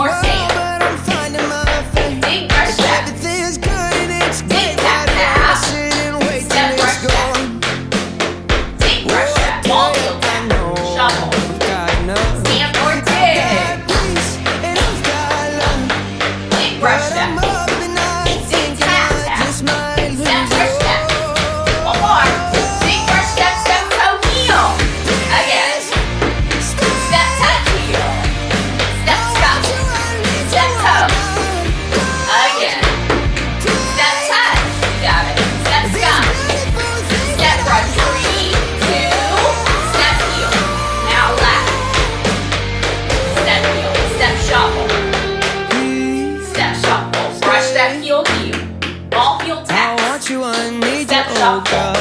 more stand. Deep brush step. Deep tap tap. Step brush step. Deep brush step. Ball heel tap. Shuffle. Stamp or dig. Deep brush step. Deep tap tap. Step brush step. One more. Deep brush step, step toe heel. Again. Step touch heel. Step scuff. Step toe. Again. Step touch. You got it. Step scuff. Step brush. 3, 2. Step heel. Now left. Step heel. Step shuffle. Step shuffle. Brush step heel heel. Ball heel tap. Step shuffle.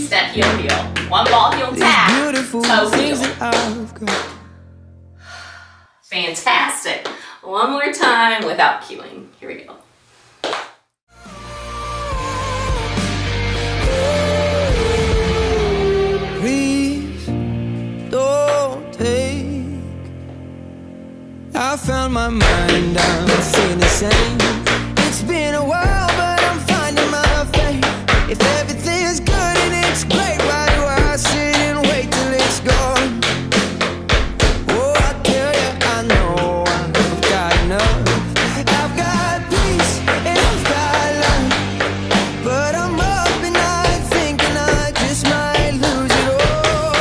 Step heel heel. One ball heel tap. Toe heel. Fantastic. One more time without cueing. Here we go. Please don't take. I found my mind, I'm feeling the same. It's been a while, but I'm finding my fate. If everything's good and it's great, why do I sit and wait till it's gone? Oh, I tell you, I know I've got enough. I've got peace and I've got love, but I'm up and I thinking I just might lose it all.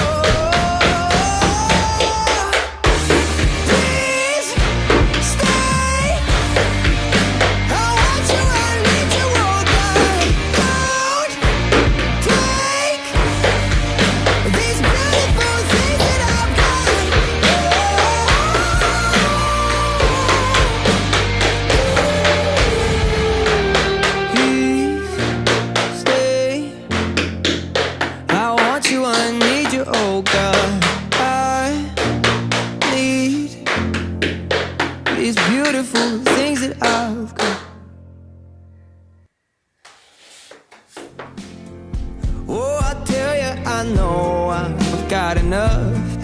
Please stay. I want you, I need you all day. Don't take these beautiful things that I've got. Please stay. I want you, I need you, oh God. I need these beautiful things that I've got. Oh, I tell you, I know I've got enough.